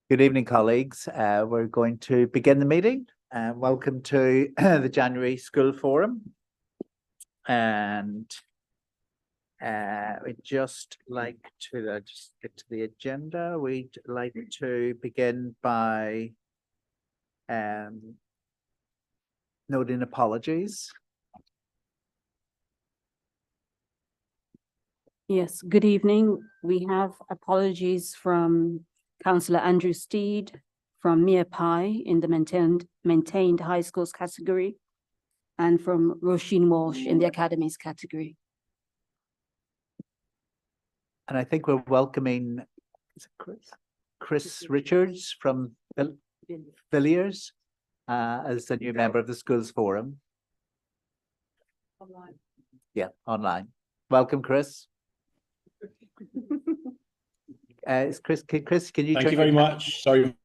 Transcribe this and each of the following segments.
Good evening, colleagues. We're going to begin the meeting. Welcome to the January School Forum. And we'd just like to just get to the agenda. We'd like to begin by noting apologies. Yes, good evening. We have apologies from Councillor Andrew Steed from Mia Pai in the maintained high schools category and from Roisin Walsh in the academies category. And I think we're welcoming Chris Richards from Villiers as the new member of the Schools Forum. Online. Yeah, online. Welcome, Chris. Chris, can you? Thank you very much. Sorry,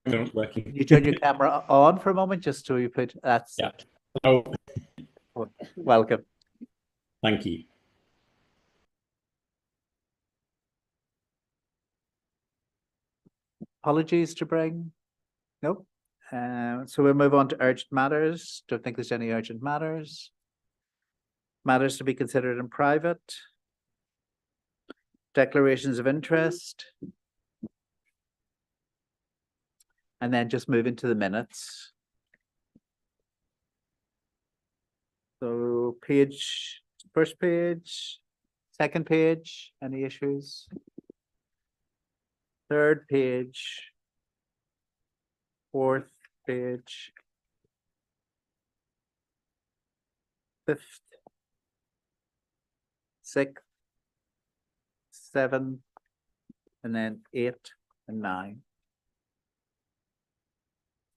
not working. Can you turn your camera on for a moment, just so you put that's. Yeah. Hello. Welcome. Thank you. Apologies to bring. Nope. So we'll move on to urgent matters. Don't think there's any urgent matters. Matters to be considered in private. Declarations of interest. And then just move into the minutes. So first page, second page, any issues? Third page, fourth page, fifth, sixth, seventh, and then 8 and 9.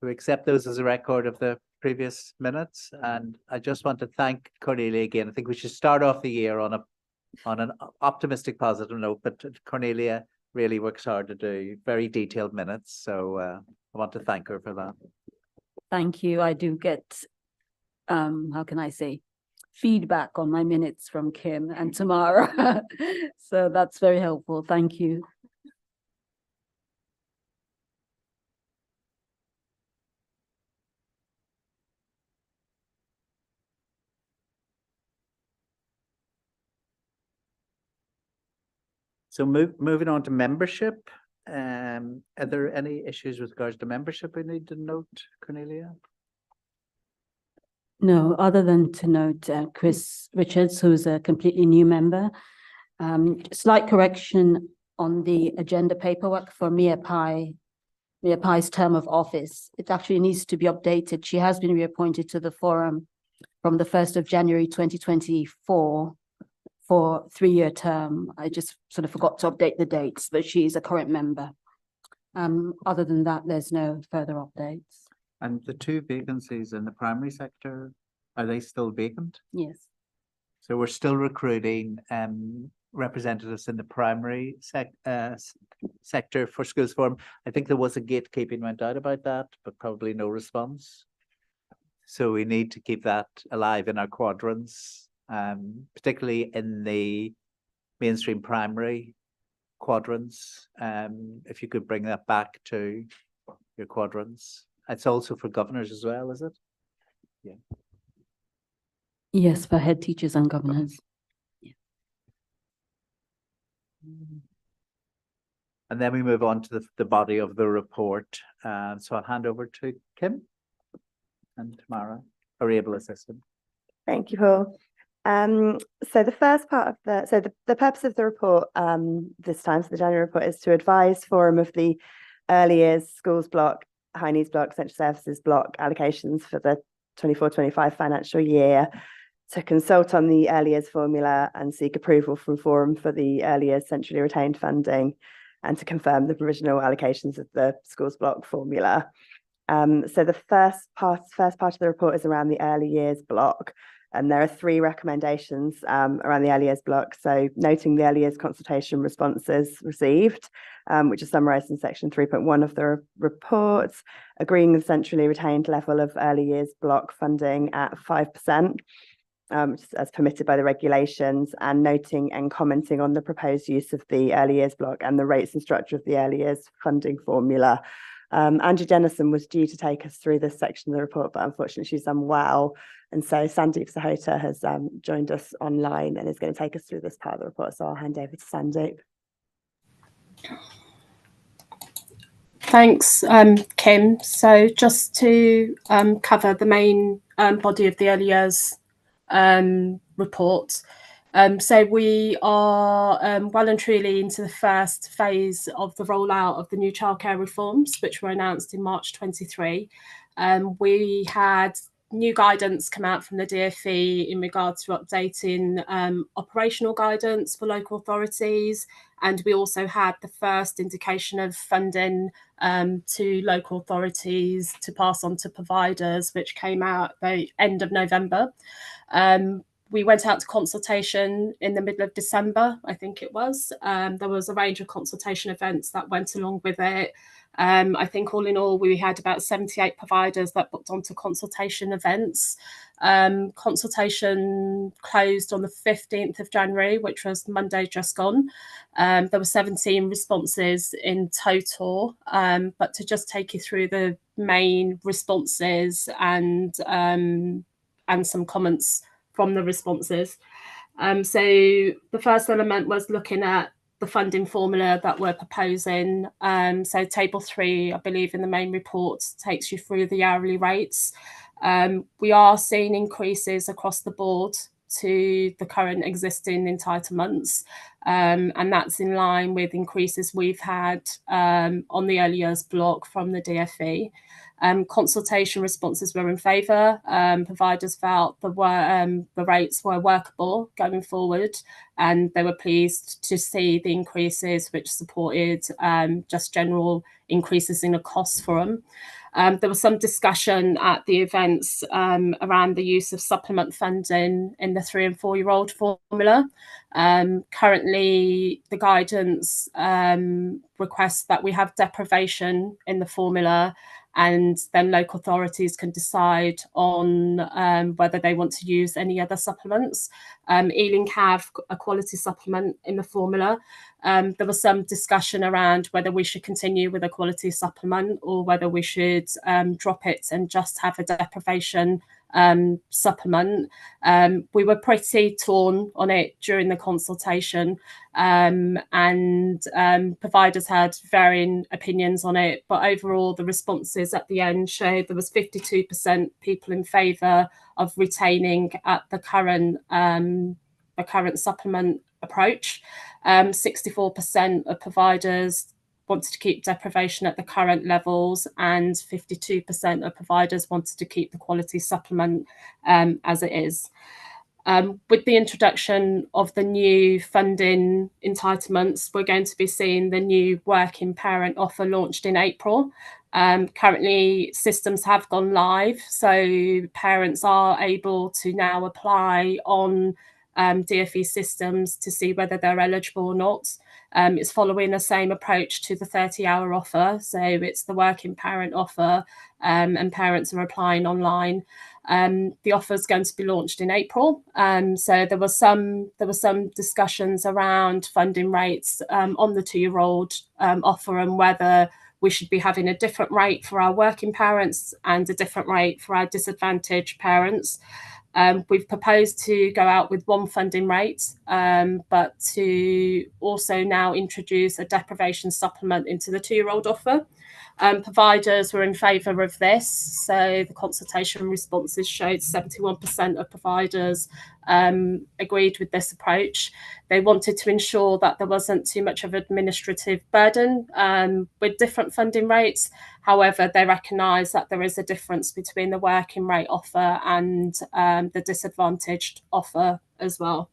We accept those as a record of the previous minutes, and I just want to thank Cornelia again. I think we should start off the year on an optimistic, positive note, but Cornelia really works hard to do very detailed minutes, so I want to thank her for that. Thank you. I do get, how can I say, feedback on my minutes from Kim and Tamara. So that's very helpful. Thank you. So moving on to membership. Are there any issues with regards to membership we need to note, Cornelia? No, other than to note Chris Richards, who is a completely new member. Slight correction on the agenda paperwork for Mia Pai's term of office. It actually needs to be updated. She has been reappointed to the forum from the 1st of January 2024 for 3-year term. I just sort of forgot to update the dates, but she is a current member. Other than that, there's no further updates. And the 2 vacancies in the primary sector, are they still vacant? Yes. So we're still recruiting representatives in the primary sector for Schools Forum. I think there was a gatekeeping went out about that, but probably no response. So we need to keep that alive in our quadrants, particularly in the mainstream primary quadrants. If you could bring that back to your quadrants. It's also for governors as well, is it? Yeah. Yes, for head teachers and governors. Yeah. And then we move on to the body of the report. So I'll hand over to Kim and Tamara, our able assistant. Thank you, Paul. So the first part of the purpose of the report this time, so the January report, is to advise Forum of the early years schools block, high needs block, central services block allocations for the 24-25 financial year, to consult on the early years formula and seek approval from Forum for the early years centrally retained funding, and to confirm the provisional allocations of the schools block formula. So the first part of the report is around the early years block, and there are 3 recommendations around the early years block. So noting the early years consultation responses received, which is summarised in section 3.1 of the report, agreeing the centrally retained level of early years block funding at 5%, as permitted by the regulations, and noting and commenting on the proposed use of the early years block and the rates and structure of the early years funding formula. Angie Jennison was due to take us through this section of the report, but unfortunately she's unwell. And so Sandeep Sahota has joined us online and is going to take us through this part of the report. So I'll hand over to Sandeep. Thanks, Kim. So just to cover the main body of the early years report. So we are well and truly into the first phase of the rollout of the new childcare reforms, which were announced in March 23. We had new guidance come out from the DfE in regards to updating operational guidance for local authorities. And we also had the first indication of funding to local authorities to pass on to providers, which came out at the end of November. We went out to consultation in the middle of December, I think it was. There was a range of consultation events that went along with it. I think all in all, we had about 78 providers that booked onto consultation events. Consultation closed on the 15th of January, which was Monday just gone. There were 17 responses in total, but to just take you through the main responses and some comments from the responses. So the first element was looking at the funding formula that we're proposing. So table 3, I believe in the main report, takes you through the hourly rates. We are seeing increases across the board to the current existing entitlements, and that's in line with increases we've had on the early years block from the DfE. Consultation responses were in favour. Providers felt the rates were workable going forward, and they were pleased to see the increases which supported just general increases in the costs for them. There was some discussion at the events around the use of supplement funding in the 3 and 4 year old formula. Currently, the guidance requests that we have deprivation in the formula, and then local authorities can decide on whether they want to use any other supplements. Ealing have a quality supplement in the formula. There was some discussion around whether we should continue with a quality supplement or whether we should drop it and just have a deprivation supplement. We were pretty torn on it during the consultation, and providers had varying opinions on it, but overall the responses at the end showed there was 52% people in favour of retaining at the current supplement approach. 64% of providers wanted to keep deprivation at the current levels, and 52% of providers wanted to keep the quality supplement as it is. With the introduction of the new funding entitlements, we're going to be seeing the new working parent offer launched in April. Currently, systems have gone live, so parents are able to now apply on DfE systems to see whether they're eligible or not. It's following the same approach to the 30-hour offer. So it's the working parent offer, and parents are applying online. The offer is going to be launched in April. So there was some discussions around funding rates on the 2-year-old offer, and whether we should be having a different rate for our working parents and a different rate for our disadvantaged parents. We've proposed to go out with one funding rate, but to also now introduce a deprivation supplement into the 2-year-old offer. Providers were in favour of this, so the consultation responses showed 71% of providers agreed with this approach. They wanted to ensure that there wasn't too much of administrative burden with different funding rates. However, they recognise that there is a difference between the working rate offer and the disadvantaged offer as well.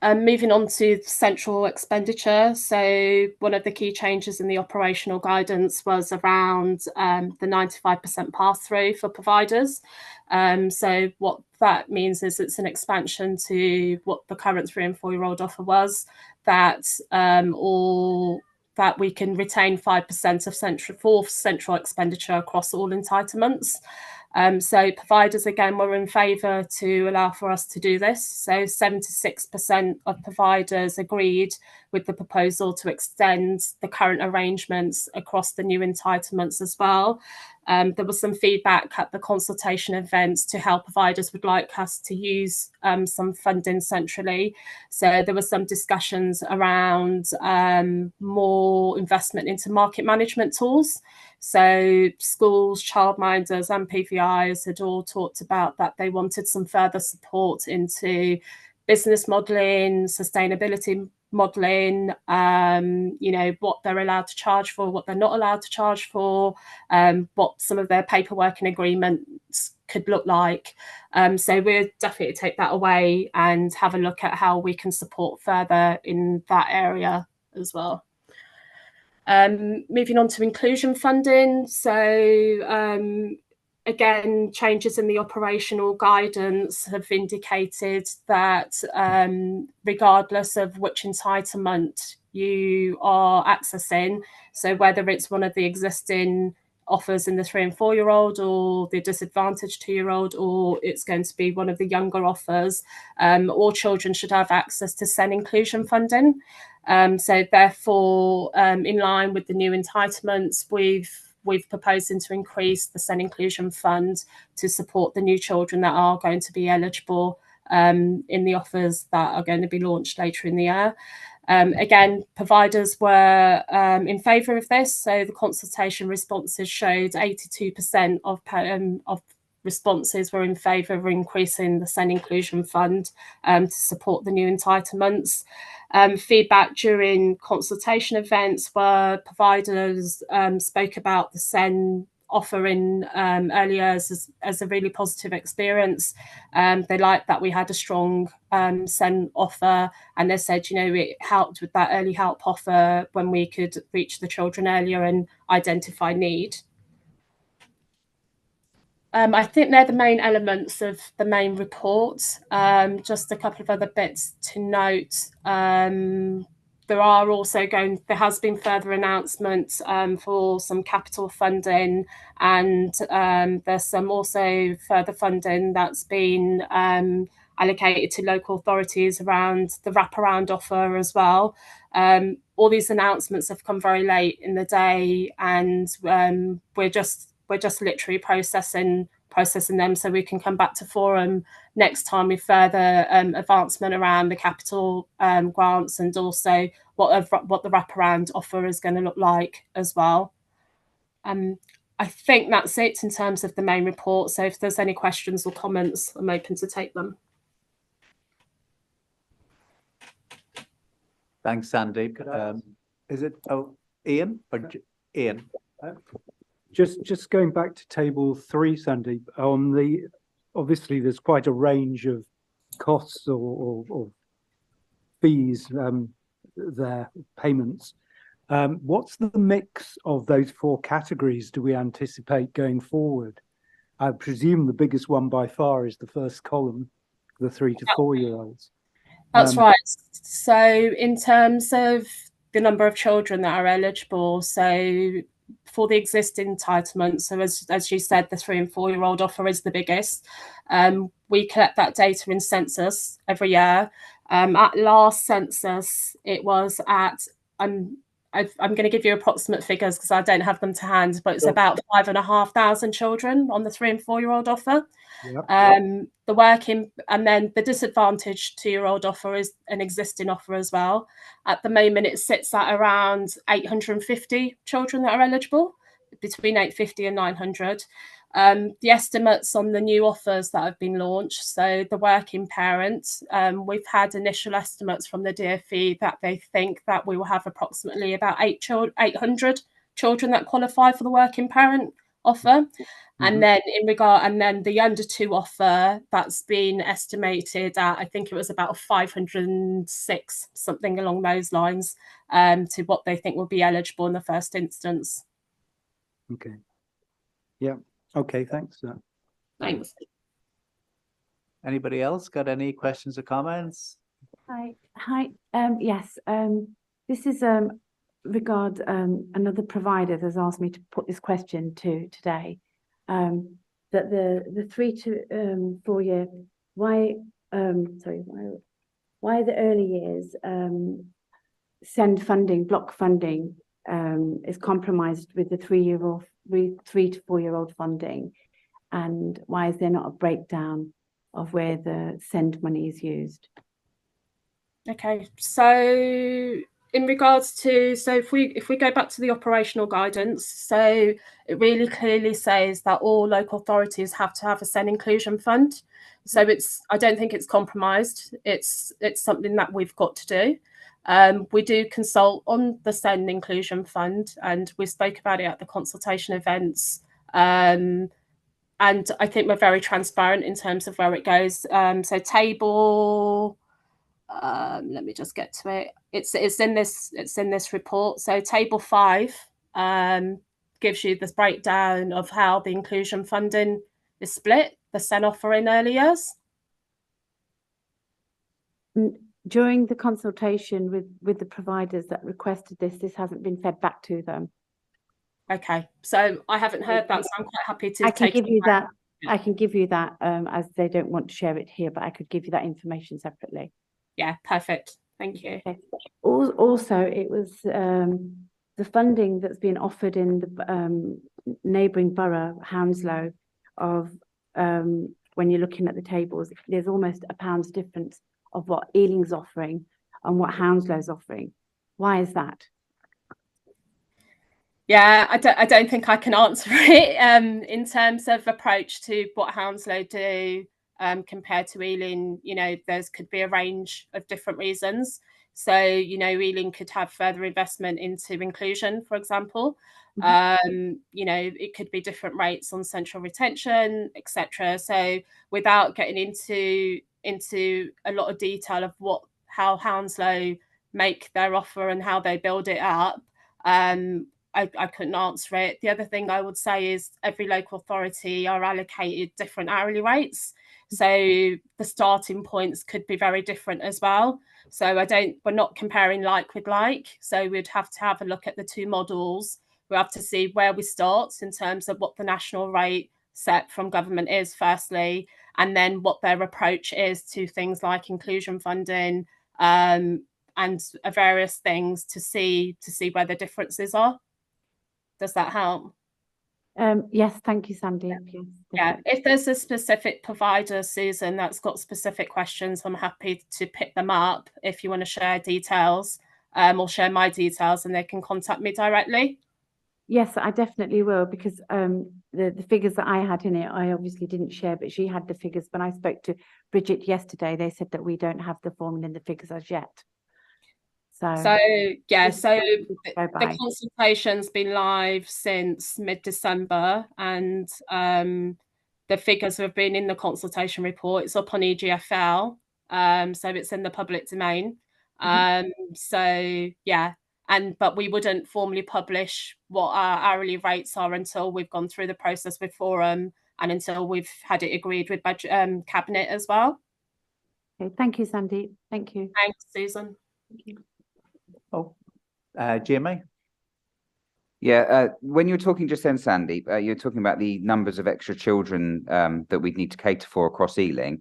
Moving on to central expenditure. So one of the key changes in the operational guidance was around the 95% pass-through for providers. So what that means is it's an expansion to what the current 3 and 4 year old offer was, that that we can retain 5% of central expenditure across all entitlements. So providers, again, were in favour to allow for us to do this. So 76% of providers agreed with the proposal to extend the current arrangements across the new entitlements as well. There was some feedback at the consultation events to how providers would like us to use some funding centrally. So there were some discussions around more investment into market management tools. So schools, childminders and PVIs had all talked about that they wanted some further support into business modelling, sustainability modelling, you know, what they're allowed to charge for, what they're not allowed to charge for, what some of their paperwork and agreements could look like. So we'll definitely take that away and have a look at how we can support further in that area as well. Moving on to inclusion funding. So again, changes in the operational guidance have indicated that regardless of which entitlement you are accessing, so whether it's one of the existing offers in the 3 and 4 year old or the disadvantaged 2-year-old, or it's going to be one of the younger offers, all children should have access to SEN inclusion funding. So therefore, in line with the new entitlements, we've proposing to increase the SEN Inclusion Fund to support the new children that are going to be eligible in the offers that are going to be launched later in the year. Again, providers were in favour of this. So the consultation responses showed 82% of responses were in favour of increasing the SEN Inclusion Fund to support the new entitlements. Feedback during consultation events where providers spoke about the SEN offer in early years as a really positive experience. They liked that we had a strong SEN offer, and they said, you know, it helped with that early help offer when we could reach the children earlier and identify need. I think they're the main elements of the main report. Just a couple of other bits to note. There has been further announcements for some capital funding, and there's some also further funding that's been allocated to local authorities around the wraparound offer as well. All these announcements have come very late in the day, and we're just literally processing them so we can come back to forum next time with further advancement around the capital grants and also what the wraparound offer is going to look like as well. I think that's it in terms of the main report. So if there's any questions or comments, I'm open to take them. Thanks, Sandeep. Is it Ian or Ian? Just going back to table 3, Sandeep, on obviously there's quite a range of costs or fees there, payments. What's the mix of those 4 categories do we anticipate going forward? I presume the biggest one by far is the first column, the 3 to 4 year olds. That's right. So in terms of the number of children that are eligible, so for the existing entitlements, so as you said, the 3 and 4 year old offer is the biggest. We collect that data in census every year. At last census, it was at, I'm going to give you approximate figures because I don't have them to hand, but it's about 5,500 children on the 3 and 4 year old offer. Yep. The working and then the disadvantaged 2 year old offer is an existing offer as well. At the moment, it sits at around 850 children that are eligible, between 850 and 900. The estimates on the new offers that have been launched, so the working parents, we've had initial estimates from the DfE that they think that we will have approximately about 800 children that qualify for the working parent offer. And then the under 2 offer, that's been estimated at, I think it was about 506, something along those lines, to what they think will be eligible in the first instance. Okay. Yeah. Okay, thanks. Thanks. Anybody else got any questions or comments? Hi. Yes. This is another provider has asked me to put this question to today. that the 3 to 4 year, why the early years send funding, block funding is compromised with the 3 to 4 year old funding, and why is there not a breakdown of where the send money is used? Okay, so in regards to, so if we go back to the operational guidance, so it really clearly says that all local authorities have to have a SEN inclusion fund. So I don't think it's compromised. It's something that we've got to do. We do consult on the SEN inclusion fund, and we spoke about it at the consultation events. And I think we're very transparent in terms of where it goes. So table. Let me just get to it. It's in this report. So table 5 gives you this breakdown of how the inclusion funding is split, the SEN offer in early years. During the consultation with the providers that requested this hasn't been fed back to them. Okay, so I haven't heard that, so I'm quite happy to I can take give it you back. that. I can give you that as they don't want to share it here, but I could give you that information separately. Yeah, perfect. Thank you. Okay. Also, it was the funding that's been offered in the neighbouring borough, Hounslow, of when you're looking at the tables, there's almost £1 difference of what Ealing's offering and what Hounslow's offering. Why is that? Yeah, I don't think I can answer it in terms of approach to what Hounslow do compared to Ealing. You know, could be a range of different reasons. So, you know, Ealing could have further investment into inclusion, for example. You know, it could be different rates on central retention, etc. So without getting into a lot of detail of how Hounslow make their offer and how they build it up, I couldn't answer it. The other thing I would say is every local authority are allocated different hourly rates. So the starting points could be very different as well. So we're not comparing like with like. So we'd have to have a look at the two models. We have to see where we start in terms of what the national rate set from government is, firstly, and then what their approach is to things like inclusion funding and various things to see where the differences are. Does that help? Yes, thank you, Sandy. Yes, yeah, if there's a specific provider, Susan, that's got specific questions, I'm happy to pick them up if you want to share details or share my details, and they can contact me directly. Yes, I definitely will, because the figures that I had in it, I obviously didn't share, but she had the figures. When I spoke to Bridget yesterday, they said that we don't have the formula in the figures as yet. So yeah, so the consultation's been live since mid-December, and the figures have been in the consultation report. It's up on EGFL, so it's in the public domain. So yeah, but we wouldn't formally publish what our hourly rates are until we've gone through the process with Forum and until we've had it agreed with Cabinet as well. Okay, thank you, Sandy. Thank you. Thanks, Susan. Thank you. Oh, Jamie? Yeah, when you were talking just then, Sandy, you're talking about the numbers of extra children that we'd need to cater for across Ealing.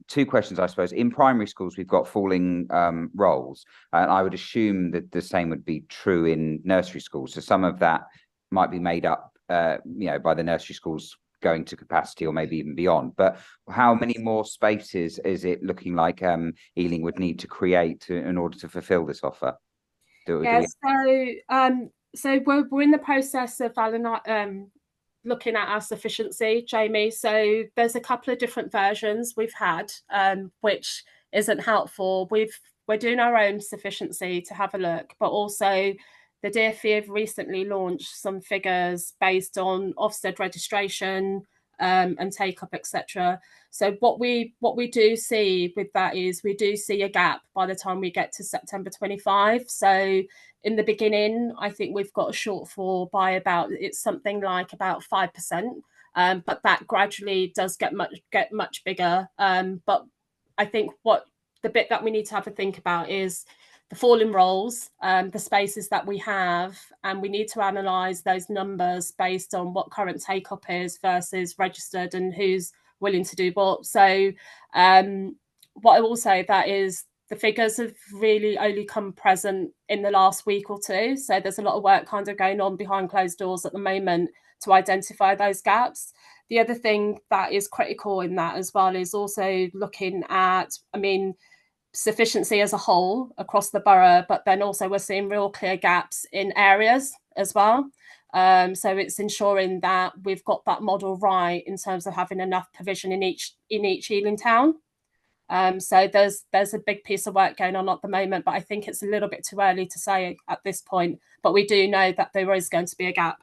Two questions, I suppose. In primary schools, we've got falling roles, and I would assume that the same would be true in nursery schools. So some of that might be made up, you know, by the nursery schools going to capacity or maybe even beyond. But how many more spaces is it looking like Ealing would need to create in order to fulfil this offer? So we're in the process of looking at our sufficiency, Jamie. So there's a couple of different versions we've had, which isn't helpful. We're doing our own sufficiency to have a look, but also the DfE have recently launched some figures based on Ofsted registration and take up, etc. So what we do see with that is we do see a gap by the time we get to September 25. So in the beginning, I think we've got a shortfall by it's something like about 5%, but that gradually does get much bigger. But I think the bit that we need to have a think about is the falling roles, the spaces that we have, and we need to analyse those numbers based on what current take-up is versus registered and who's willing to do what. So what I will say that is the figures have really only come present in the last week or two. So there's a lot of work kind of going on behind closed doors at the moment to identify those gaps. The other thing that is critical in that as well is also looking at, I mean, sufficiency as a whole across the borough, but then also we're seeing real clear gaps in areas as well. So it's ensuring that we've got that model right in terms of having enough provision in each Ealing town. So there's a big piece of work going on at the moment, but I think it's a little bit too early to say at this point. But we do know that there is going to be a gap.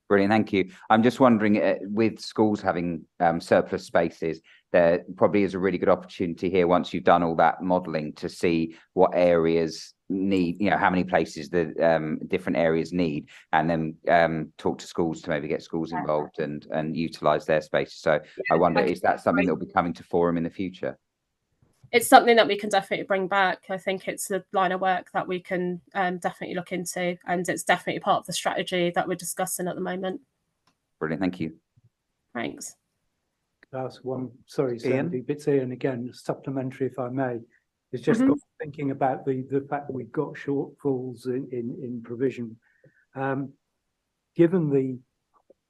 Brilliant, thank you. I'm just wondering, with schools having surplus spaces, there probably is a really good opportunity here once you've done all that modelling to see what areas need, you know, how many places the different areas need, and then talk to schools to maybe get schools involved and utilise their spaces. So I wonder, is that something that will be coming to forum in the future? It's something that we can definitely bring back. I think it's a line of work that we can definitely look into, and it's definitely part of the strategy that we're discussing at the moment. Brilliant, thank you. Thanks. That's one, sorry, Ian? Sandy, but Ian, again, supplementary, if I may. It's just got thinking about the fact that we've got shortfalls in provision. Given the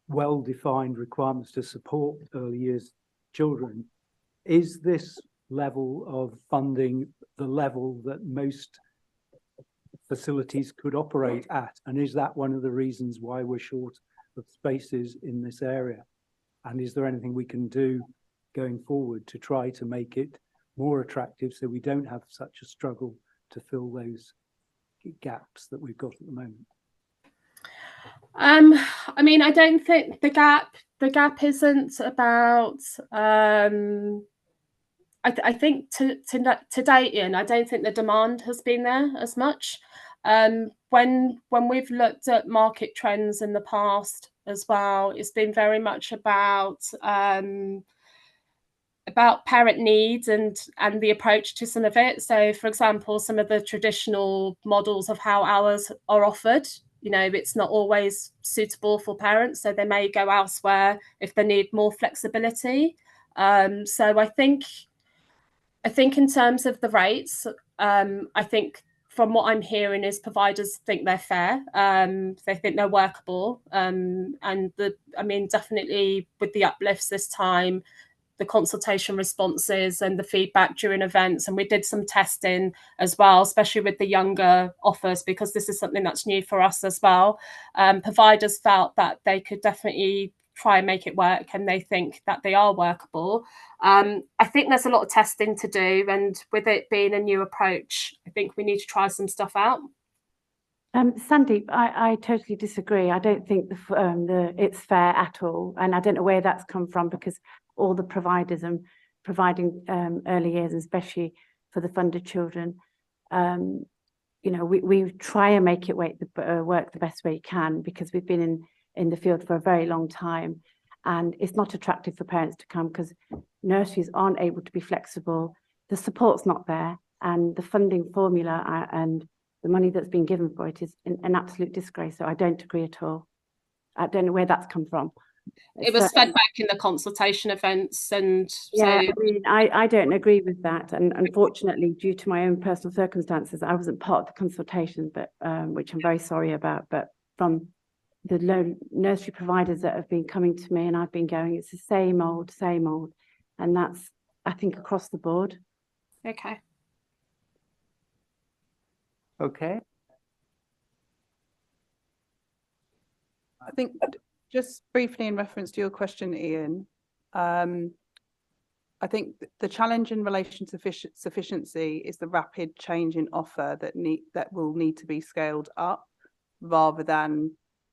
well-defined requirements to support early years children, is this level of funding the level that most facilities could operate at? And is that one of the reasons why we're short of spaces in this area? And is there anything we can do going forward to try to make it more attractive so we don't have such a struggle to fill those gaps that we've got at the moment? I mean, I don't think the gap isn't about I think to date, Ian, I don't think the demand has been there as much. When we've looked at market trends in the past as well, it's been very much about parent needs and the approach to some of it. So, for example, some of the traditional models of how hours are offered, you know, it's not always suitable for parents, so they may go elsewhere if they need more flexibility. So I think in terms of the rates, I think from what I'm hearing is providers think they're fair. They think they're workable. And I mean, definitely with the uplifts this time, the consultation responses and the feedback during events. And we did some testing as well, especially with the younger offers, because this is something that's new for us as well. Providers felt that they could definitely try and make it work, and they think that they are workable. I think there's a lot of testing to do, and with it being a new approach, I think we need to try some stuff out. Sandeep, I totally disagree. I don't think it's fair at all, and I don't know where that's come from, because all the providers and providing early years, especially for the funded children, you know, we try and make it work the best way it can, because we've been in the field for a very long time, and it's not attractive for parents to come because nurseries aren't able to be flexible, the support's not there, and the funding formula and the money that's been given for it is an absolute disgrace. So I don't agree at all. I don't know where that's come from. It was fed back in the consultation events, and yeah, so I mean, I don't agree with that, and unfortunately, due to my own personal circumstances, I wasn't part of the consultation, but which I'm very sorry about. But from the nursery providers that have been coming to me and I've been going, it's the same old, and that's, I think, across the board. okay. Okay. I think just briefly in reference to your question, Ian, I think the challenge in relation to sufficiency is the rapid change in offer that will need to be scaled up, rather than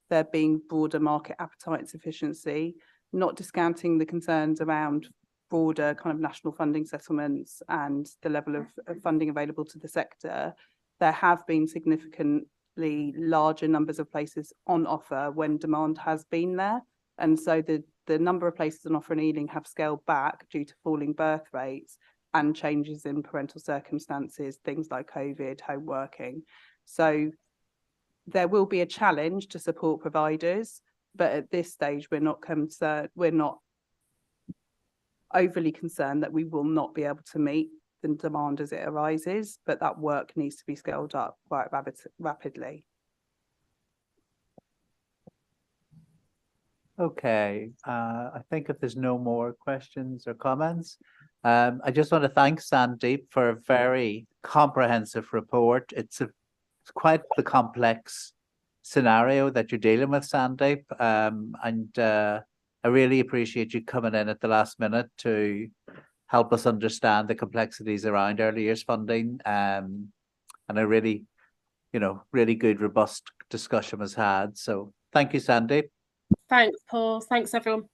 there being broader market appetite and sufficiency, not discounting the concerns around broader kind of national funding settlements and the level of funding available to the sector. There have been significantly larger numbers of places on offer when demand has been there. And so the number of places on offer in Ealing have scaled back due to falling birth rates. and changes in parental circumstances, things like COVID, home working. So there will be a challenge to support providers, but at this stage, we're not overly concerned that we will not be able to meet the demand as it arises, but that work needs to be scaled up quite rapidly. Okay, I think if there's no more questions or comments, I just want to thank Sandeep for a very comprehensive report. It's quite the complex scenario that you're dealing with, Sandeep, and I really appreciate you coming in at the last minute to help us understand the complexities around early years funding, and a really, really good, robust discussion was had. So thank you, Sandeep. Thanks, Paul. Thanks, everyone.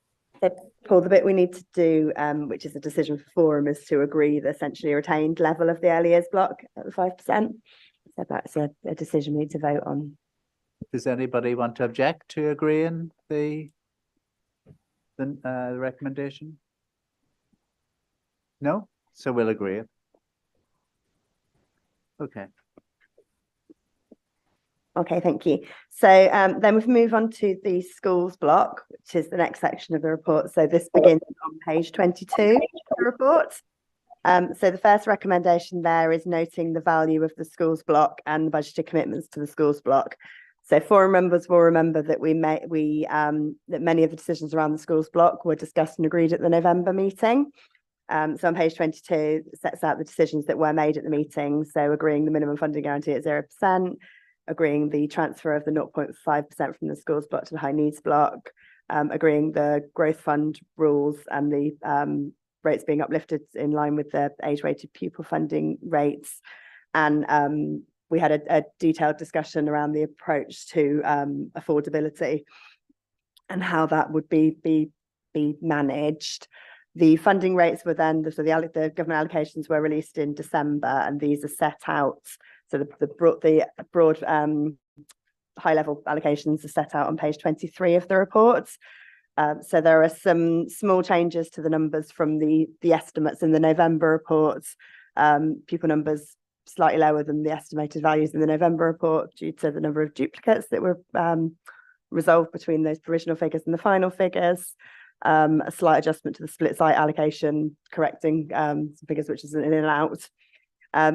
So, Paul, the bit we need to do, which is a decision for forum, is to agree the essentially retained level of the early years block at the 5%. So that's a decision we need to vote on. Does anybody want to object to agreeing the recommendation? No? So we'll agree it. Okay. Okay, thank you. So then we move on to the schools block, which is the next section of the report. So this begins on page 22 of the report. So the first recommendation there is noting the value of the schools block and the budgetary commitments to the schools block. So forum members will remember that that many of the decisions around the schools block were discussed and agreed at the November meeting. So on page 22, it sets out the decisions that were made at the meeting. So agreeing the minimum funding guarantee at 0%, agreeing the transfer of the 0.5% from the schools block to the high needs block, agreeing the growth fund rules and the rates being uplifted in line with the age-weighted pupil funding rates. And we had a detailed discussion around the approach to affordability and how that would be managed. The funding rates were then, so the government allocations were released in December, and these are set out. So the broad high level allocations are set out on page 23 of the report. So there are some small changes to the numbers from the estimates in the November report. Pupil numbers slightly lower than the estimated values in the November report due to the number of duplicates that were resolved between those provisional figures and the final figures. A slight adjustment to the split site allocation, correcting some figures which is an in and out.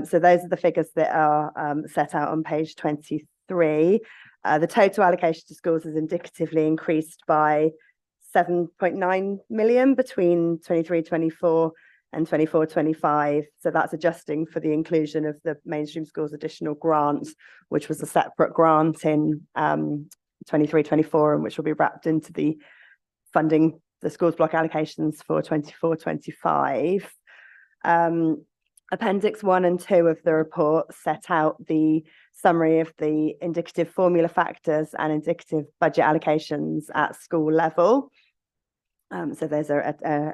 So those are the figures that are set out on page 23. The total allocation to schools is indicatively increased by 7.9 million between 23-24 and 24-25. So that's adjusting for the inclusion of the mainstream schools additional grant, which was a separate grant in 23-24, and which will be wrapped into the funding the schools block allocations for 24-25. Appendix 1 and 2 of the report set out the summary of the indicative formula factors and indicative budget allocations at school level. So those are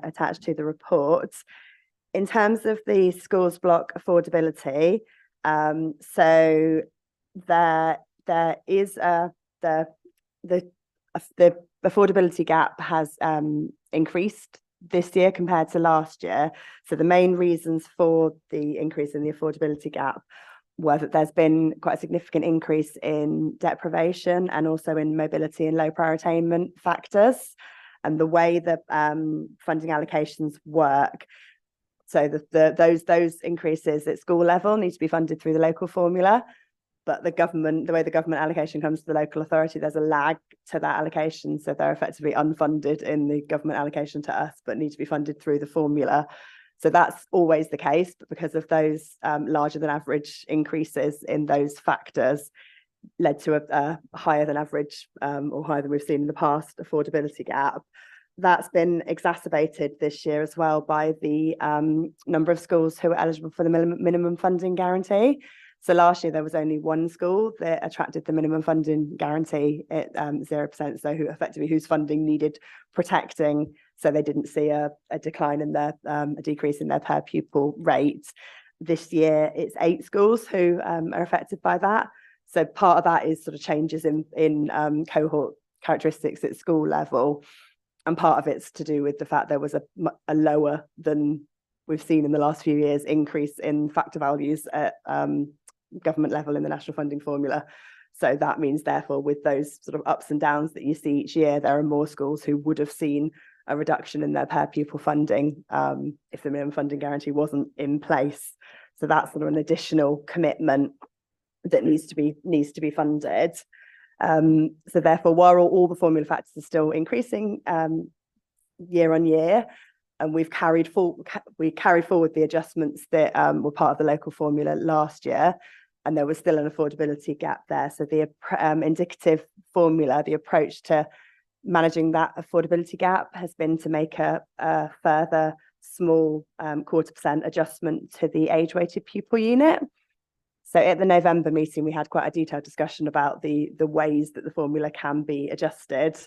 attached to the report. In terms of the schools block affordability, so there is the affordability gap has increased this year compared to last year. So the main reasons for the increase in the affordability gap were that there's been quite a significant increase in deprivation and also in mobility and low prior attainment factors. And the way that funding allocations work, so those increases at school level need to be funded through the local formula. But the way the government allocation comes to the local authority, there's a lag to that allocation. So they're effectively unfunded in the government allocation to us, but need to be funded through the formula. So that's always the case, but because of those larger than average increases in those factors, led to a higher than average or higher than we've seen in the past affordability gap. That's been exacerbated this year as well by the number of schools who are eligible for the minimum funding guarantee. So last year there was only one school that attracted the minimum funding guarantee at 0%. So whose funding needed protecting. So they didn't see a decline in their a decrease in their per pupil rate. This year it's 8 schools who are affected by that. So part of that is sort of changes in cohort characteristics at school level, and part of it's to do with the fact there was a lower than we've seen in the last few years increase in factor values at government level in the national funding formula. So that means, therefore, with those sort of ups and downs that you see each year, there are more schools who would have seen a reduction in their per pupil funding if the minimum funding guarantee wasn't in place. So that's sort of an additional commitment that needs to be funded. So therefore, while all the formula factors are still increasing year on year, and we carried forward the adjustments that were part of the local formula last year, and there was still an affordability gap there. So the indicative formula, the approach to managing that affordability gap has been to make a further small 0.25% adjustment to the age-weighted pupil unit. So at the November meeting, we had quite a detailed discussion about the ways that the formula can be adjusted.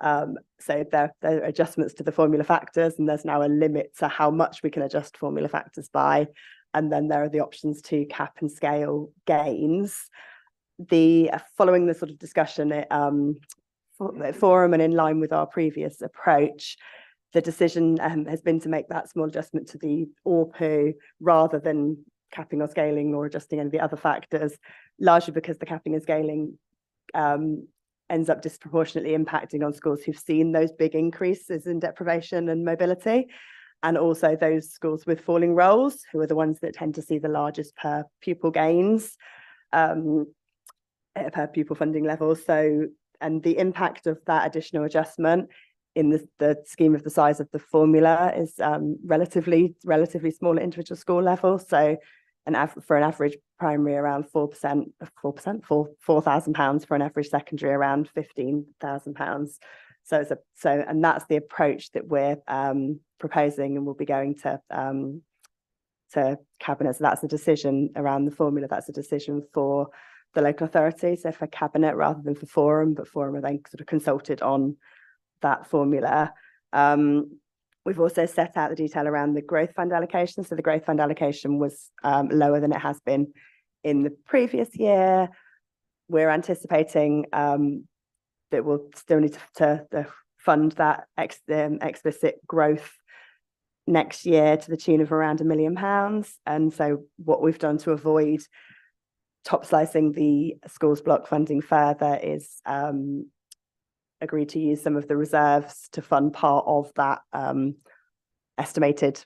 So there are adjustments to the formula factors, and there's now a limit to how much we can adjust formula factors by. And then there are the options to cap and scale gains. Following the sort of discussion at forum and in line with our previous approach, the decision has been to make that small adjustment to the ARPU rather than capping or scaling or adjusting any of the other factors, largely because the capping and scaling ends up disproportionately impacting on schools who've seen those big increases in deprivation and mobility, and also those schools with falling rolls, who are the ones that tend to see the largest per pupil gains, per pupil funding levels. So, and the impact of that additional adjustment in the scheme of the size of the formula is relatively small at individual school level. So for an average primary, around 4%, £4,000, for an average secondary, around £15,000. And that's the approach that we're proposing, and we'll be going to cabinet. So that's the decision around the formula. That's a decision for the local authority. So for cabinet rather than for forum, but forum are then sort of consulted on that formula. We've also set out the detail around the growth fund allocation. So the growth fund allocation was lower than it has been in the previous year. We're anticipating that we'll still need to fund that explicit growth next year to the tune of around £1 million. And so what we've done to avoid top slicing the schools block funding further is agreed to use some of the reserves to fund part of that estimated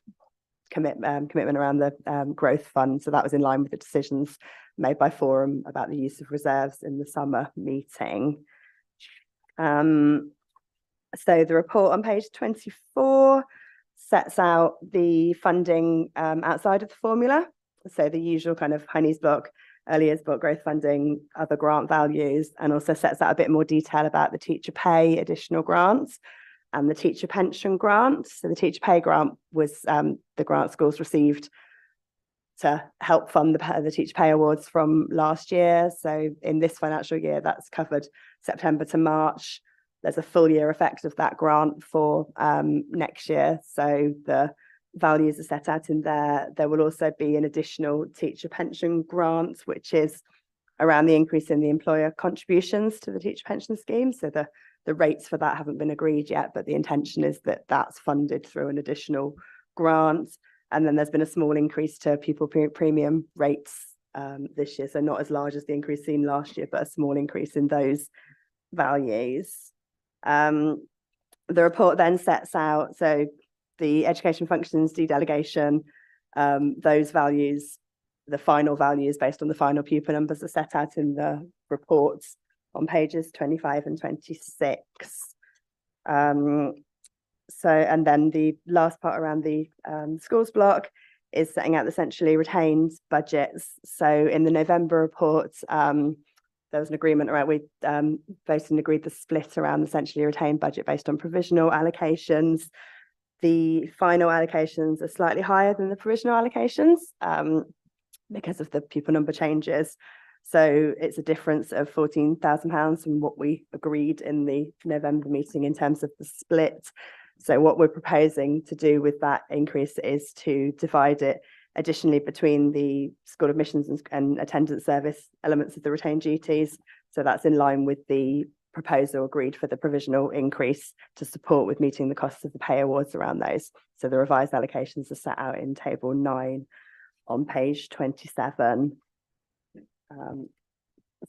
commitment around the growth fund. So that was in line with the decisions made by forum about the use of reserves in the summer meeting. So the report on page 24 sets out the funding outside of the formula. So the usual kind of high needs block, early years block, growth funding, other grant values, and also sets out a bit more detail about the teacher pay additional grants and the teacher pension grant. So the teacher pay grant was the grant schools received to help fund the teacher pay awards from last year. So in this financial year, that's covered September to March. There's a full year effect of that grant for next year. So the values are set out in there. There will also be an additional teacher pension grant, which is around the increase in the employer contributions to the teacher pension scheme. So the rates for that haven't been agreed yet, but the intention is that that's funded through an additional grant. And then there's been a small increase to pupil premium rates this year. So not as large as the increase seen last year, but a small increase in those values. The report then sets out, so the education functions dedelegation, those values, the final values based on the final pupil numbers are set out in the reports on pages 25 and 26. And then the last part around the schools block is setting out the centrally retained budgets. So in the November report, there was an agreement around, we voted and agreed the split around the centrally retained budget based on provisional allocations. The final allocations are slightly higher than the provisional allocations because of the pupil number changes. So it's a difference of £14,000 from what we agreed in the November meeting in terms of the split. So what we're proposing to do with that increase is to divide it additionally between the school admissions and attendance service elements of the retained duties. So that's in line with the proposal agreed for the provisional increase to support with meeting the costs of the pay awards around those. So the revised allocations are set out in table 9 on page 27.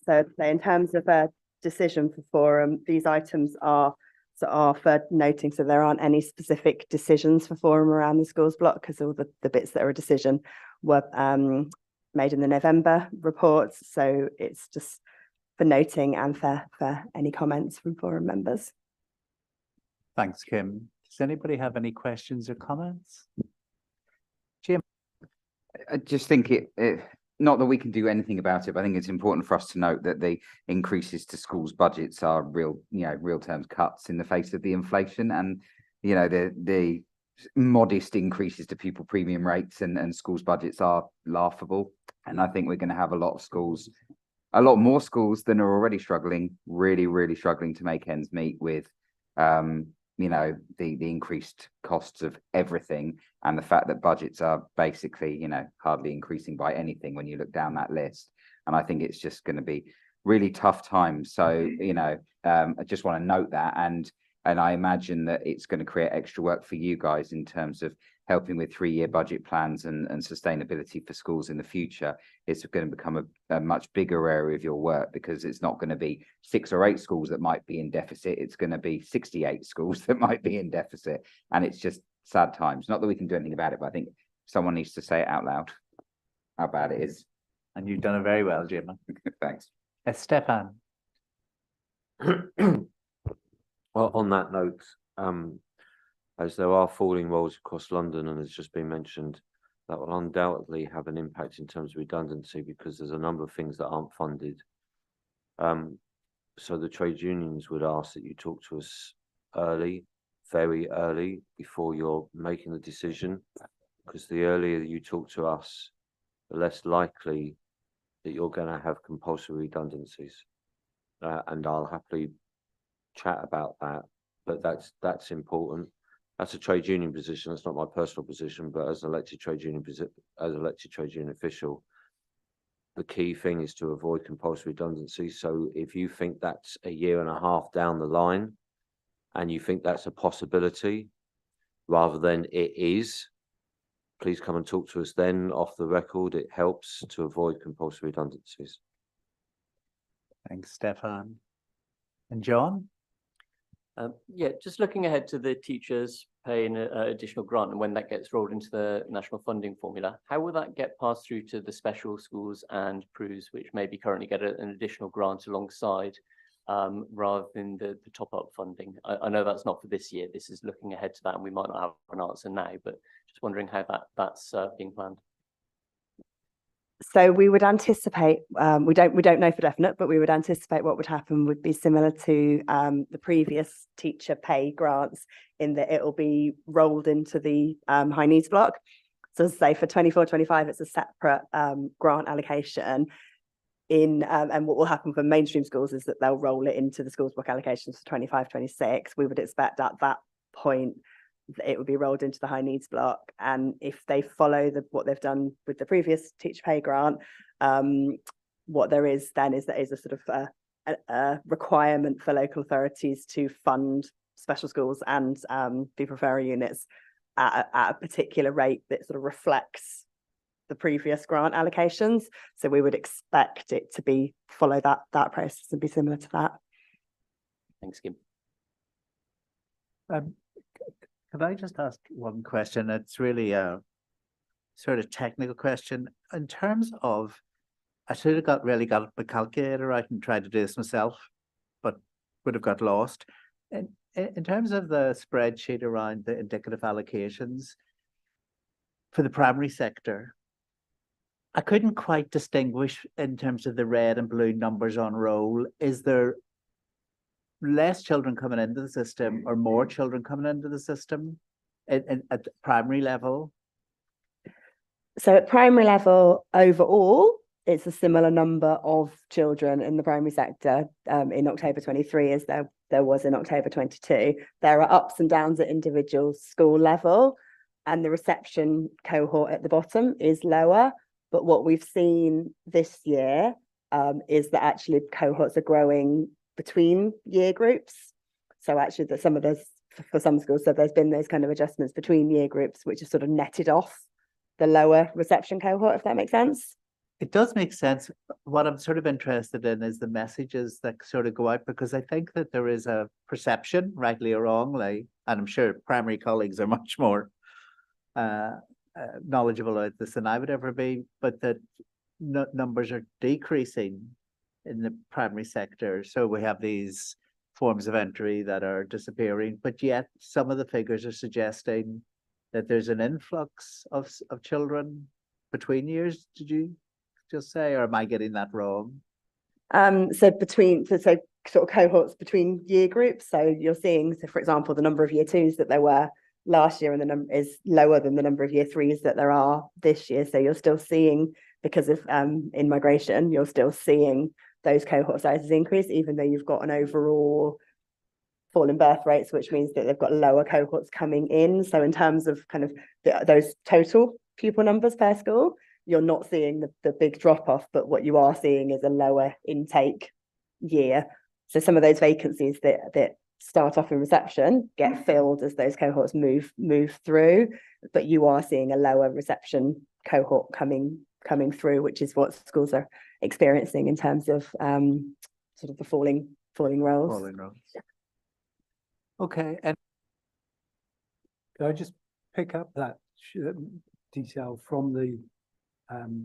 So in terms of a decision for forum, these items are for noting, so there aren't any specific decisions for forum around the schools block, because all the bits that are a decision were made in the November reports. So it's just for noting and for any comments from forum members. Thanks, Kim. Does anybody have any questions or comments? Jim? I just think not that we can do anything about it, but I think it's important for us to note that the increases to schools' budgets are real terms cuts in the face of the inflation, and the modest increases to pupil premium rates and schools' budgets are laughable. And I think we're going to have a lot more schools than are already struggling, really struggling to make ends meet with the increased costs of everything, and the fact that budgets are basically hardly increasing by anything when you look down that list. And I think it's just going to be really tough times. So I just want to note that, and I imagine that it's going to create extra work for you guys in terms of helping with 3-year budget plans and sustainability for schools in the future. It's going to become a much bigger area of your work, because it's not going to be 6 or 8 schools that might be in deficit. It's going to be 68 schools that might be in deficit. And it's just sad times. Not that we can do anything about it, but I think someone needs to say it out loud how bad it is. And you've done it very well, Jim. Thanks. Stefan? Well, on that note, as there are falling roles across London, and it's just been mentioned, that will undoubtedly have an impact in terms of redundancy, because there's a number of things that aren't funded. So the trade unions would ask that you talk to us early, very early, before you're making the decision, because the earlier you talk to us, the less likely that you're going to have compulsory redundancies. And I'll happily chat about that, but that's important. That's a trade union position. That's not my personal position, but as an elected trade union official, the key thing is to avoid compulsory redundancy. So if you think that's a year and a half down the line, and you think that's a possibility, rather than it is, please come and talk to us then off the record. It helps to avoid compulsory redundancies. Thanks, Stefan. And John? Yeah, just looking ahead to the teachers paying an additional grant, and when that gets rolled into the national funding formula, how will that get passed through to the special schools and PRUs, which maybe currently get an additional grant alongside, rather than the top-up funding? I know that's not for this year. This is looking ahead to that, and we might not have an answer now, but just wondering how that's being planned. So we would anticipate, we don't know for definite, but we would anticipate what would happen would be similar to the previous teacher pay grants, in that it will be rolled into the high needs block. So as I say, for 24-25, it's a separate grant allocation. And what will happen for mainstream schools is that they'll roll it into the schools block allocations for 25-26. We would expect at that point it would be rolled into the high needs block, and if they follow what they've done with the previous teacher pay grant, what there is then is a sort of a requirement for local authorities to fund special schools and people referral units at a particular rate that sort of reflects the previous grant allocations. So we would expect it to follow that process and be similar to that. Thanks, Kim. Could I just ask one question? It's really a sort of technical question. In terms of, I should have really got my calculator out and tried to do this myself, but would have got lost. In terms of the spreadsheet around the indicative allocations for the primary sector, I couldn't quite distinguish in terms of the red and blue numbers on roll. Is there less children coming into the system or more children coming into the system at the primary level? So at primary level overall, it's a similar number of children in the primary sector in October 23 as there was in October 22. There are ups and downs at individual school level, and the reception cohort at the bottom is lower. But what we've seen this year is that actually cohorts are growing between year groups. So actually that some of those for some schools, so there's been those kind of adjustments between year groups, which have sort of netted off the lower reception cohort, if that makes sense. It does make sense. What I'm sort of interested in is the messages that sort of go out, because I think that there is a perception, rightly or wrongly, and I'm sure primary colleagues are much more knowledgeable about this than I would ever be, but that numbers are decreasing in the primary sector. So we have these forms of entry that are disappearing, but yet some of the figures are suggesting that there's an influx of children between years. Did you just say, or am I getting that wrong? So sort of cohorts between year groups. So you're seeing, so for example, the number of year twos that there were last year and the number is lower than the number of year threes that there are this year. So you're still seeing, because of in migration, you're still seeing those cohort sizes increase, even though you've got an overall fall in birth rates, which means that they've got lower cohorts coming in. So in terms of kind of those total pupil numbers per school, you're not seeing the big drop off, but what you are seeing is a lower intake year. So some of those vacancies that start off in reception get filled as those cohorts move through, but you are seeing a lower reception cohort coming through, which is what schools are experiencing in terms of sort of the falling roles. Falling roles. Okay, and Could I just pick up that detail from the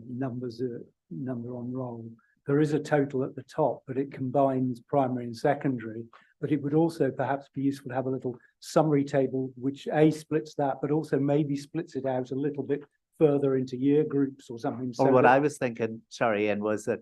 number on roll? There is a total at the top, but it combines primary and secondary. But it would also perhaps be useful to have a little summary table, which splits that, but also maybe splits it out a little bit further into year groups or something. or what I was thinking, sorry, Ian, was that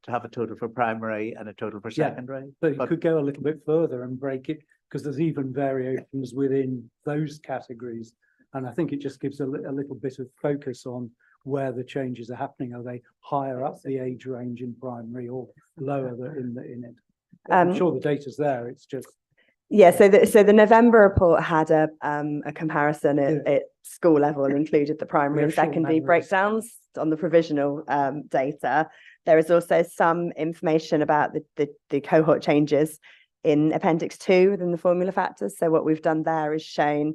to have a total for primary and a total for Yeah, secondary. But it could go a little bit further and break it, because there's even variations within those categories. And I think it just gives a little bit of focus on where the changes are happening. Are they higher up the age range in primary or lower in it? I'm sure the data's there. It's just so the November report had a comparison at school level and included the primary and secondary breakdowns on the provisional data. There is also some information about the cohort changes in Appendix 2 within the formula factors. So what we've done there is shown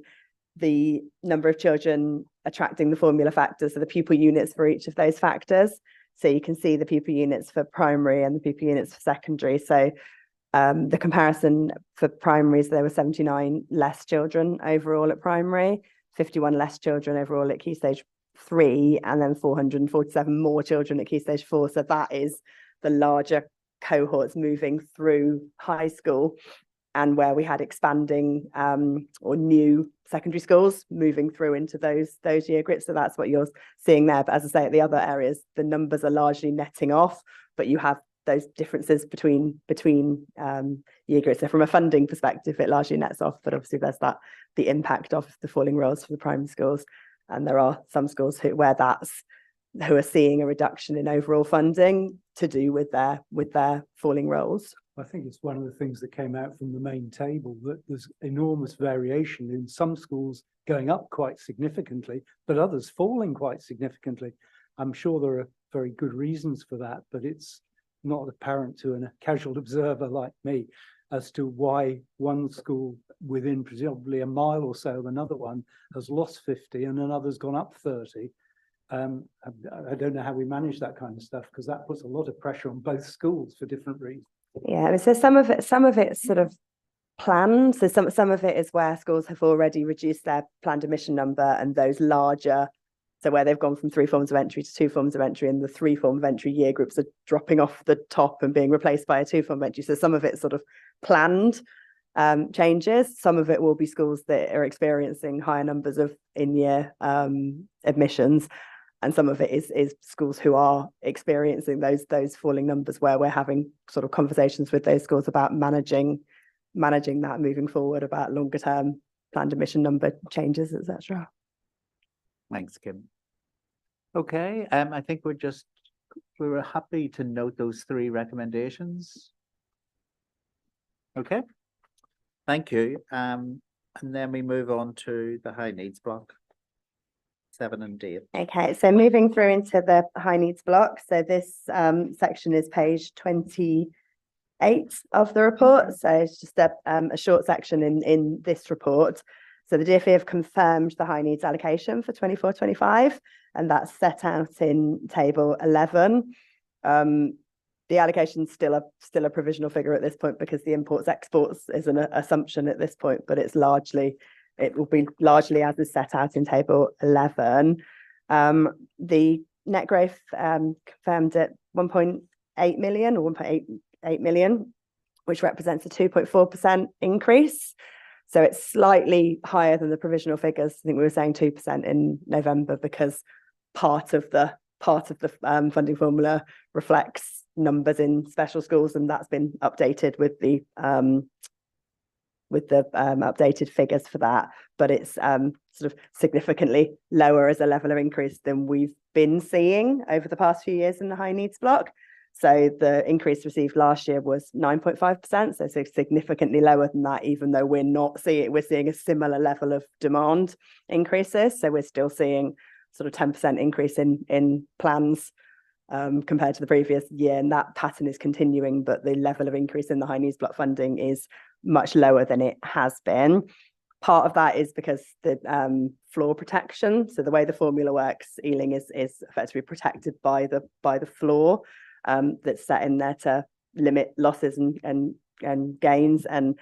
the number of children attracting the formula factors, so the pupil units for each of those factors. So you can see the pupil units for primary and the pupil units for secondary. So the comparison for primaries, there were 79 less children overall at primary, 51 less children overall at Key Stage 3, and then 447 more children at Key Stage 4. So that is the larger cohorts moving through high school, and where we had expanding or new secondary schools moving through into those year groups. So that's what you're seeing there. But as I say, at the other areas, the numbers are largely netting off, but you have those differences between year groups. So from a funding perspective, it largely nets off, but obviously there's the impact of the falling roles for the primary schools. And there are some schools who are seeing a reduction in overall funding to do with their falling roles. I think it's one of the things that came out from the main table, that there's enormous variation in some schools going up quite significantly, but others falling quite significantly. I'm sure there are very good reasons for that, but it's not apparent to a casual observer like me as to why one school within presumably a mile or so of another one has lost 50 and another's gone up 30. I don't know how we manage that kind of stuff, because that puts a lot of pressure on both schools for different reasons. Yeah, so some of it's sort of planned. So some of it is where schools have already reduced their planned admission number, and those larger, so where they've gone from 3 forms of entry to 2 forms of entry, and the 3 form of entry year groups are dropping off the top and being replaced by a 2 form of entry. So some of it's sort of planned changes. Some of it will be schools that are experiencing higher numbers of in-year admissions. And some of it is schools who are experiencing those falling numbers, where we're having sort of conversations with those schools about managing that moving forward, about longer term planned admission number changes, etc. Thanks, Kim. Okay, I think we were happy to note those 3 recommendations. Okay, thank you. And then we move on to the high needs block. 7 and 8. Okay, so moving through into the high needs block. So this section is page 28 8 of the report. So it's just a short section in this report. So the DfE have confirmed the high needs allocation for 24-25, and that's set out in table 11. The allocation is still a provisional figure at this point because the imports exports is an assumption at this point, but it will be largely as is set out in table 11. The net growth confirmed at 1.8 million or 1.88 million, which represents a 2.4% increase. So it's slightly higher than the provisional figures. I think we were saying 2% in November because part of the funding formula reflects numbers in special schools, and that's been updated with the updated figures for that. But it's sort of significantly lower as a level of increase than we've been seeing over the past few years in the high needs block. So the increase received last year was 9.5%, so significantly lower than that, even though we're seeing a similar level of demand increases. So we're still seeing sort of 10% increase in plans compared to the previous year, and that pattern is continuing, but the level of increase in the high needs block funding is much lower than it has been. Part of that is because the floor protection. So the way the formula works, Ealing is effectively protected by the floor that's set in there to limit losses and gains. And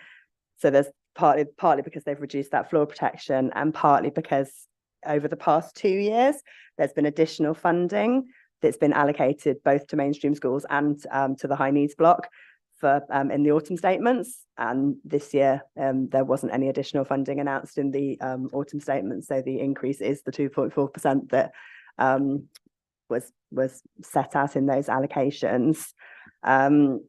so there's partly because they've reduced that floor protection, and partly because over the past 2 years there's been additional funding that's been allocated both to mainstream schools and to the high needs block for in the autumn statements. And this year there wasn't any additional funding announced in the autumn statement, so the increase is the 2.4% that was set out in those allocations. So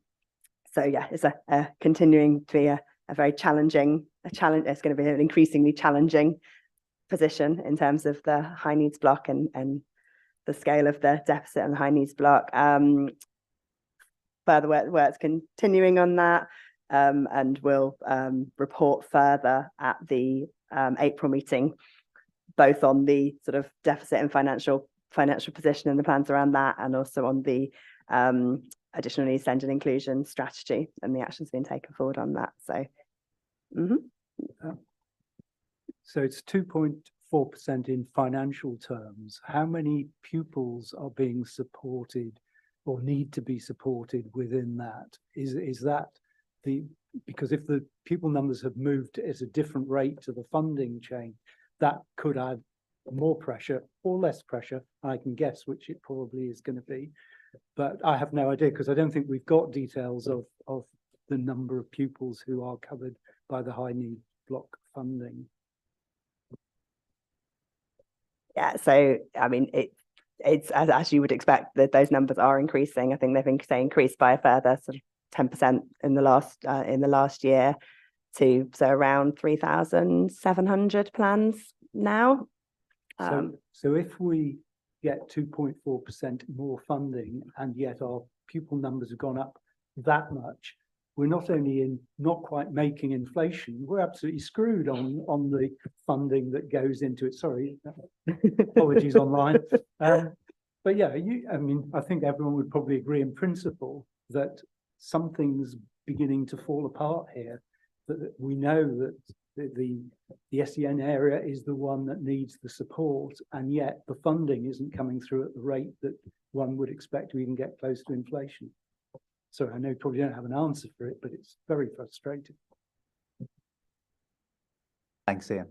yeah, it's a continuing to be a very challenging challenge. It's going to be an increasingly challenging position in terms of the high needs block and the scale of the deficit and the high needs block. Further work's continuing on that, and we'll report further at the April meeting, both on the sort of deficit and financial position and the plans around that, and also on the additional needs and inclusion strategy and the actions being taken forward on that. So, So it's 2.4% in financial terms. How many pupils are being supported or need to be supported within that? Is that because if the pupil numbers have moved at a different rate to the funding chain, that could add more pressure or less pressure. I can guess which it probably is going to be, but I have no idea because I don't think we've got details of the number of pupils who are covered by the high need block funding. Yeah, so I mean it's as you would expect that those numbers are increasing. I think they've increased by a further sort of 10% in the last year to around 3,700 plans now. So if we get 2.4% more funding and yet our pupil numbers have gone up that much, we're not only not quite making inflation, we're absolutely screwed on the funding that goes into it. Sorry, apologies online. But yeah, I mean, I think everyone would probably agree in principle that something's beginning to fall apart here, that we know that the SEN area is the one that needs the support, and yet the funding isn't coming through at the rate that one would expect to even get close to inflation. So I know you probably don't have an answer for it, but it's very frustrating. Thanks, Ian.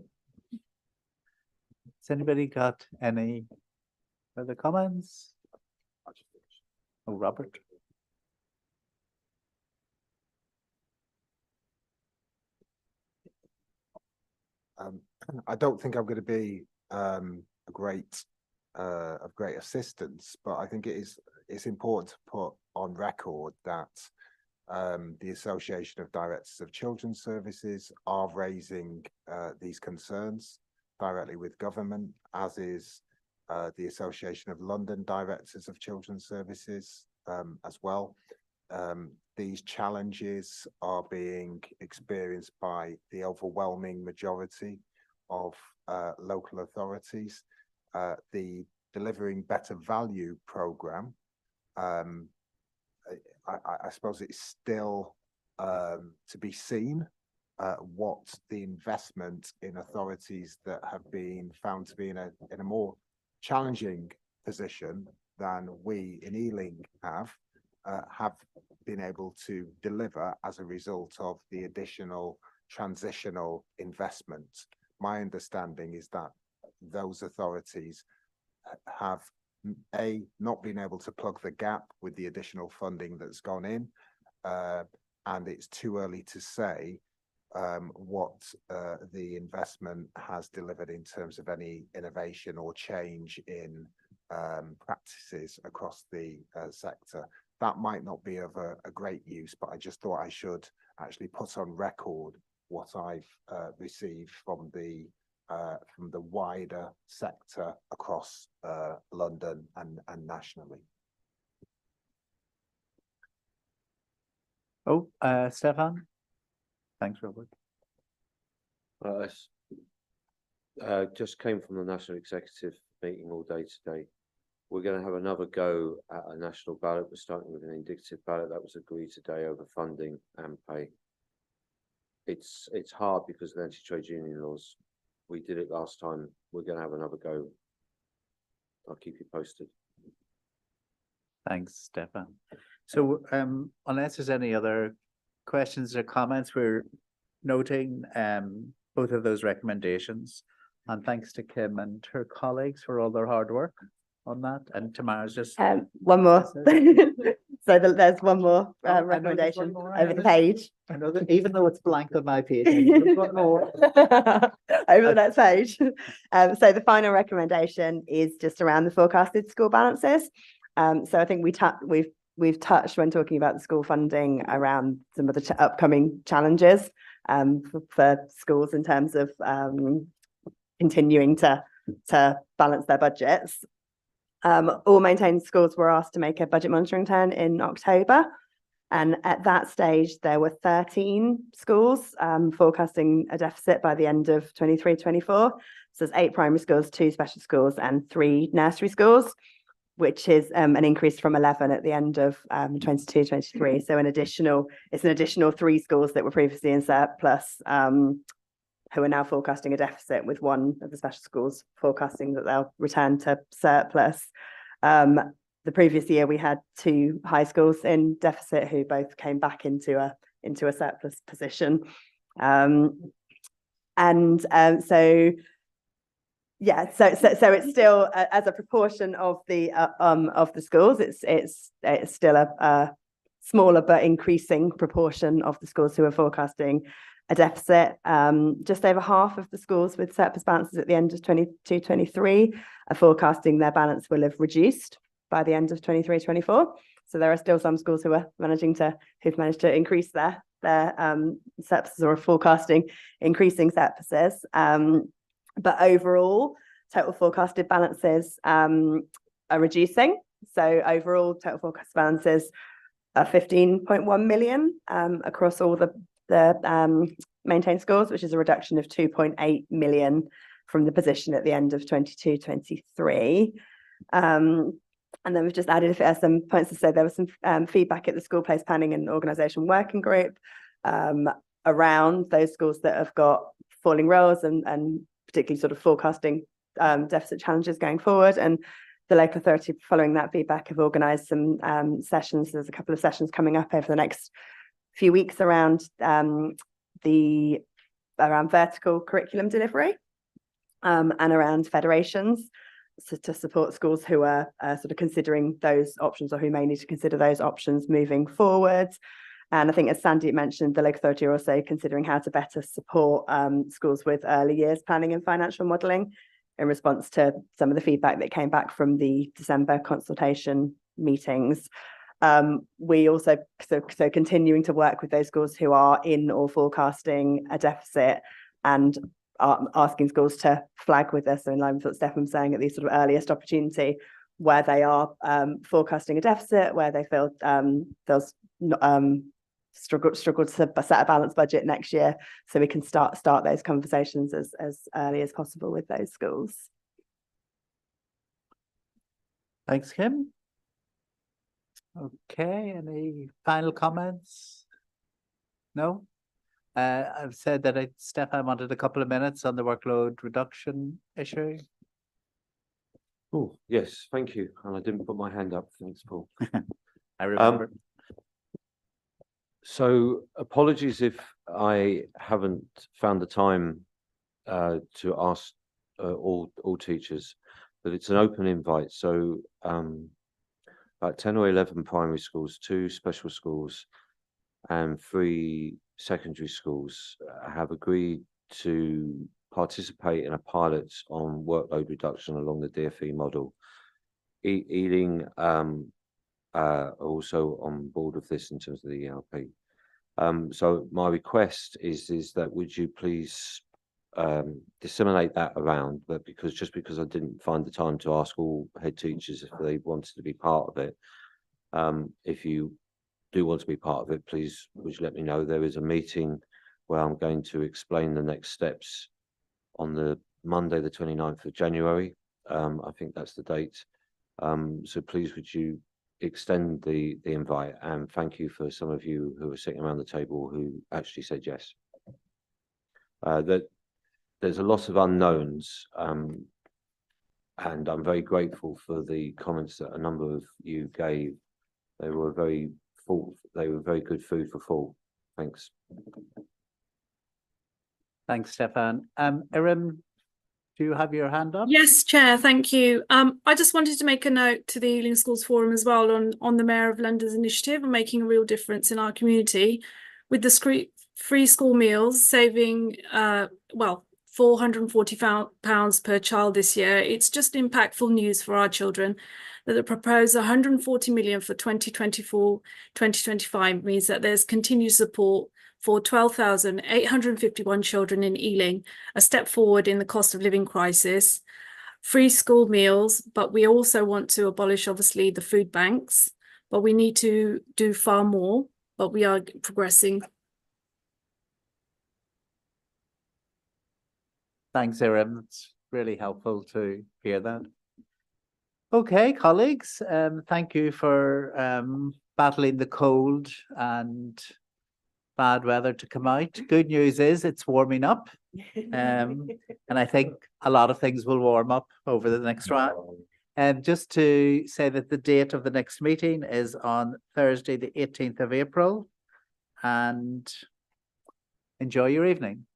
Has anybody got any further comments? Oh, Robert. I don't think I'm going to be of great assistance, but I think it's important to put on record that the Association of Directors of Children's Services are raising these concerns directly with government, as is the Association of London Directors of Children's Services as well. These challenges are being experienced by the overwhelming majority of local authorities. The Delivering Better Value programme I suppose it's still to be seen what the investment in authorities that have been found to be in a more challenging position than we in Ealing have been able to deliver as a result of the additional transitional investment. My understanding is that those authorities have not been able to plug the gap with the additional funding that's gone in, and it's too early to say what the investment has delivered in terms of any innovation or change in practices across the sector. That might not be of a great use, but I just thought I should actually put on record what I've received from the wider sector across London and nationally. Oh, Stefan? Thanks, Robert. Just came from the National Executive meeting all day today. We're going to have another go at a national ballot. We're starting with an indicative ballot that was agreed today over funding and pay. It's hard because of the anti-trade union laws. We did it last time. We're going to have another go. I'll keep you posted. Thanks, Stefan. So unless there's any other questions or comments, we're noting both of those recommendations. And thanks to Kim and her colleagues for all their hard work on that. And Tamara's just one more. So there's one more recommendation over the page. I know that even though it's blank on my page, I've got more. Over the next page. So the final recommendation is just around the forecasted school balances. So I think we've touched when talking about the school funding around some of the upcoming challenges for schools in terms of continuing to balance their budgets. All maintained schools were asked to make a budget monitoring turn in October. And at that stage, there were 13 schools forecasting a deficit by the end of 23-24. So there's 8 primary schools, 2 special schools and 3 nursery schools, which is an increase from 11 at the end of 22-23. So it's an additional 3 schools that were previously in surplus who are now forecasting a deficit, with one of the special schools forecasting that they'll return to surplus. The previous year, we had 2 high schools in deficit who both came back into a surplus position. So it's still as a proportion of the schools, it's still a smaller but increasing proportion of the schools who are forecasting a deficit. Just over half of the schools with surplus balances at the end of 22-23 are forecasting their balance will have reduced by the end of 23-24. So there are still some schools who've managed to increase their surpluses or are forecasting increasing surpluses. But overall, total forecasted balances are reducing. So overall, total forecast balances are 15.1 million across all the maintained schools, which is a reduction of 2.8 million from the position at the end of 22-23. And then we've just added some points to say there was some feedback at the school place planning and organisation working group around those schools that have got falling roles and particularly sort of forecasting deficit challenges going forward. And the local authority, following that feedback, have organised some sessions. There's a couple of sessions coming up over the next few weeks around vertical curriculum delivery and around federations, so to support schools who are sort of considering those options or who may need to consider those options moving forward. And I think, as Sandy mentioned, the local authority are also considering how to better support schools with early years planning and financial modelling in response to some of the feedback that came back from the December consultation meetings. We also so continuing to work with those schools who are in or forecasting a deficit and are asking schools to flag with us, in line with what Stefan was saying, at the sort of earliest opportunity where they are forecasting a deficit, where they feel they'll struggle to set a balanced budget next year, so we can start those conversations as early as possible with those schools. Thanks, Kim. Okay, any final comments? No? I've said that Stefan wanted a couple of minutes on the workload reduction issue. Oh, yes, thank you. And I didn't put my hand up. Thanks, Paul. I remember. So apologies if I haven't found the time to ask all teachers, but it's an open invite. So about 10 or 11 primary schools, 2 special schools, and 3 secondary schools have agreed to participate in a pilot on workload reduction along the DFE model. Ealing are also on board with this in terms of the ELP. So my request is that would you please disseminate that around, but just because I didn't find the time to ask all head teachers if they wanted to be part of it. If you do want to be part of it, please would you let me know. There is a meeting where I'm going to explain the next steps on the Monday, the 29th of January. I think that's the date. So please would you extend the invite, and thank you for some of you who are sitting around the table who actually said yes. That there's a lot of unknowns, and I'm very grateful for the comments that a number of you gave. They were very good food for thought. Thanks. Thanks, Stefan. Erin, do you have your hand up? Yes, Chair, thank you. I just wanted to make a note to the Ealing Schools Forum as well on the Mayor of London's initiative and making a real difference in our community with the free school meals saving, well, £440 per child this year. It's just impactful news for our children that the proposed 140 million for 2024-2025 means that there's continued support for 12,851 children in Ealing, a step forward in the cost of living crisis, free school meals, but we also want to abolish, obviously, the food banks, but we need to do far more, but we are progressing. Thanks, Erin. It's really helpful to hear that. Okay, colleagues, thank you for battling the cold and bad weather to come out. Good news is it's warming up. And I think a lot of things will warm up over the next while. And just to say that the date of the next meeting is on Thursday, the 18th of April. And enjoy your evening.